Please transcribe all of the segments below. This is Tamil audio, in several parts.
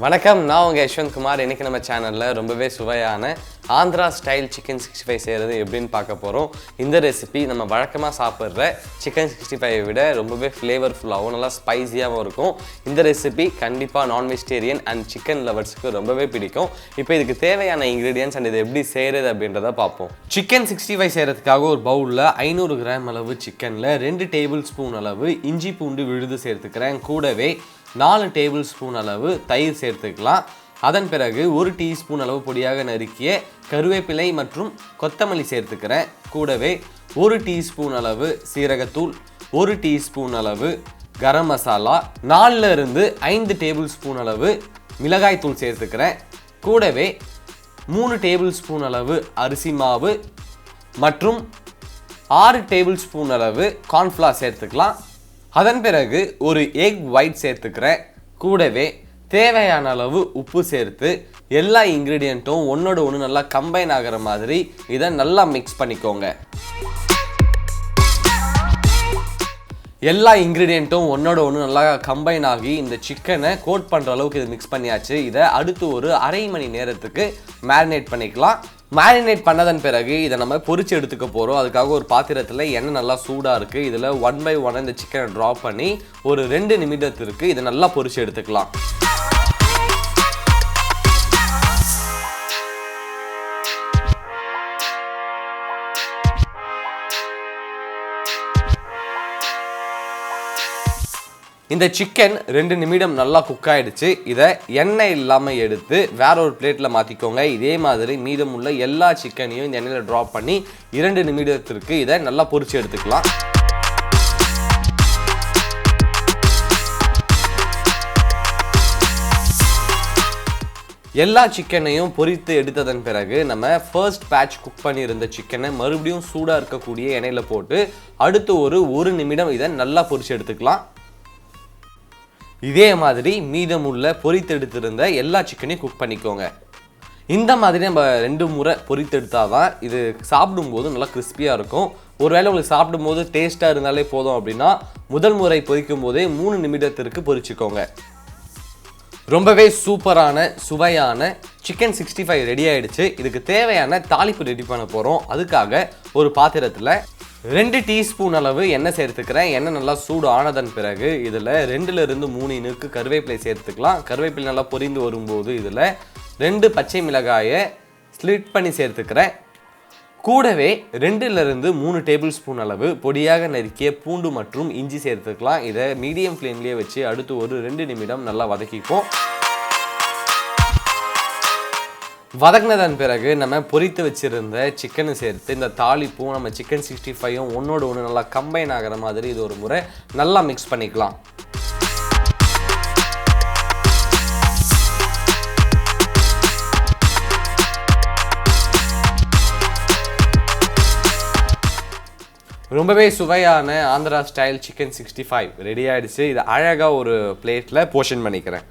வணக்கம், நான் உங்கள் யஷ்வந்த் குமார். இன்றைக்கி நம்ம சேனலில் ரொம்பவே சுவையான ஆந்திரா ஸ்டைல் சிக்கன் 65 செய்கிறது எப்படின்னு பார்க்க போகிறோம். இந்த ரெசிபி நம்ம வழக்கமாக சாப்பிட்ற சிக்கன் 65 விட ரொம்பவே ஃப்ளேவர்ஃபுல்லாகவும் நல்லா ஸ்பைஸியாகவும் இருக்கும். இந்த ரெசிபி கண்டிப்பாக நான் வெஜிடேரியன் அண்ட் சிக்கன் லவர்ஸுக்கு ரொம்பவே பிடிக்கும். இப்போ இதுக்கு தேவையான இன்க்ரீடியன்ஸ் அண்ட் இது எப்படி செய்கிறது அப்படின்றத பார்ப்போம். சிக்கன் 65 செய்கிறதுக்காக ஒரு பவுலில் 500 கிராம் அளவு சிக்கனில் 2 டேபிள் ஸ்பூன் அளவு இஞ்சி பூண்டு விழுது சேர்த்துக்கிறேன். கூடவே 4 டேபிள் ஸ்பூன் அளவு தயிர் சேர்த்துக்கலாம். அதன் பிறகு 1 டீஸ்பூன் அளவு பொடியாக நறுக்கிய கருவேப்பிலை மற்றும் கொத்தமல்லி சேர்த்துக்கிறேன். கூடவே 1 டீஸ்பூன் அளவு சீரகத்தூள், 1 டீஸ்பூன் அளவு கரம் மசாலா, 4 இருந்து 5 டேபிள் ஸ்பூன் அளவு மிளகாய் தூள் சேர்த்துக்கிறேன். கூடவே 3 டேபிள் ஸ்பூன் அளவு அரிசி மாவு மற்றும் 6 டேபிள் ஸ்பூன் அளவு கார்ன்ஃப்ளவர் சேர்த்துக்கலாம். அதன் பிறகு ஒரு எக் ஒயிட் சேர்த்துக்கிறேன். கூடவே தேவையான அளவு உப்பு சேர்த்து எல்லா இன்க்ரீடியண்ட்டும் ஒன்றோட ஒன்று நல்லா கம்பைன் ஆகிற மாதிரி இதை நல்லா மிக்ஸ் பண்ணிக்கோங்க. எல்லா இன்க்ரீடியண்ட்டும் ஒன்றோட ஒன்று நல்லா கம்பைன் ஆகி இந்த சிக்கனை கோட் பண்ணுற அளவுக்கு இது மிக்ஸ் பண்ணியாச்சு. இதை அடுத்து ஒரு அரை மணி நேரத்துக்கு மேரினேட் பண்ணிக்கலாம். மேரினேட் பண்ணதன் பிறகு இதை நம்ம பொரிச்சு எடுத்துக்க போகிறோம். அதுக்காக ஒரு பாத்திரத்தில் எண்ணெய் நல்லா சூடாக இருக்குது. இதில் 1 by 1 இந்த சிக்கனை ட்ராப் பண்ணி ஒரு 2 நிமிடத்திற்கு இதை நல்லா பொரிச்சு எடுத்துக்கலாம். இந்த சிக்கன் 2 நிமிடம் நல்லா குக் ஆகிடுச்சு. இதை எண்ணெய் இல்லாமல் எடுத்து வேற ஒரு பிளேட்டில் மாற்றிக்கோங்க. இதே மாதிரி மீதமுள்ள எல்லா சிக்கனையும் இந்த எண்ணெயில் ட்ராப் பண்ணி 2 நிமிடத்திற்கு இதை நல்லா பொரிச்சு எடுத்துக்கலாம். எல்லா சிக்கனையும் பொரித்து எடுத்ததன் பிறகு நம்ம ஃபர்ஸ்ட் பேட்ச் குக் பண்ணியிருந்த சிக்கனை மறுபடியும் சூடாக இருக்கக்கூடிய எண்ணெயில் போட்டு அடுத்து ஒரு 1 நிமிடம் இதை நல்லா பொரிச்சு எடுத்துக்கலாம். இதே மாதிரி மீதமுள்ள பொரித்தெடுத்திருந்த எல்லா சிக்கனையும் குக் பண்ணிக்கோங்க. இந்த மாதிரி நம்ம 2 முறை பொரித்தெடுத்தால் தான் இது சாப்பிடும்போது நல்லா கிறிஸ்பியாக இருக்கும். ஒருவேளை உங்களுக்கு சாப்பிடும்போது டேஸ்ட்டாக இருந்தாலே போதும் அப்படின்னா முதல் முறை பொரிக்கும் போதே 3 நிமிடத்திற்கு பொரிச்சுக்கோங்க. ரொம்பவே சூப்பரான சுவையான சிக்கன் 65 ரெடி ஆகிடுச்சு. இதுக்கு தேவையான தாளிப்பு ரெடி பண்ண போகிறோம். அதுக்காக ஒரு பாத்திரத்தில் 2 டீஸ்பூன் அளவு எண்ணெய் சேர்த்துக்கிறேன். எண்ணெய் நல்லா சூடு ஆனதன் பிறகு இதில் 2 இருந்து 3 இனுக்கு கருவேப்பிலை சேர்த்துக்கலாம். கருவேப்பிலை நல்லா பொரிந்து வரும்போது இதில் 2 பச்சை மிளகாயை ஸ்லிட் பண்ணி சேர்த்துக்கிறேன். கூடவே 2 இருந்து 3 டேபிள் ஸ்பூன் அளவு பொடியாக நறுக்கிய பூண்டு மற்றும் இஞ்சி சேர்த்துக்கலாம். இதை மீடியம் ஃப்ளேம்லேயே வச்சு அடுத்து ஒரு 2 நிமிடம் நல்லா வதக்கிப்போம். வதங்கினதன் பிறகு நம்ம பொரித்து வச்சிருந்த சிக்கனை சேர்த்து இந்த தாளிப்பும் நம்ம சிக்கன் 65யும் ஒன்றோட ஒன்று நல்லா கம்பைன் ஆகிற மாதிரி இது ஒரு முறை நல்லா மிக்ஸ் பண்ணிக்கலாம். ரொம்பவே சுவையான ஆந்திரா ஸ்டைல் சிக்கன் 65 ரெடி ஆகிடுச்சு. இது அழகாக ஒரு பிளேட்டில் போர்ஷன் பண்ணிக்கிறேன்.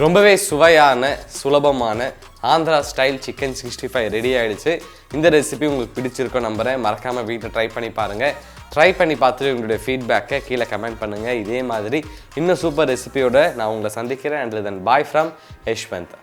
ரொம்பவே சுவையான சுலபமான ஆந்திரா ஸ்டைல் சிக்கன் 65 ரெடி ஆகிடுச்சு. இந்த ரெசிபி உங்களுக்கு பிடிச்சிருக்கோம் நம்புகிறேன். மறக்காமல் வீட்டில் ட்ரை பண்ணி பாருங்கள். ட்ரை பண்ணி பார்த்துட்டு உங்களுடைய ஃபீட்பேக்கை கீழே கமெண்ட் பண்ணுங்கள். இதே மாதிரி இன்னும் சூப்பர் ரெசிபியோட நான் உங்களை சந்திக்கிறேன். And then bye from Yashwant.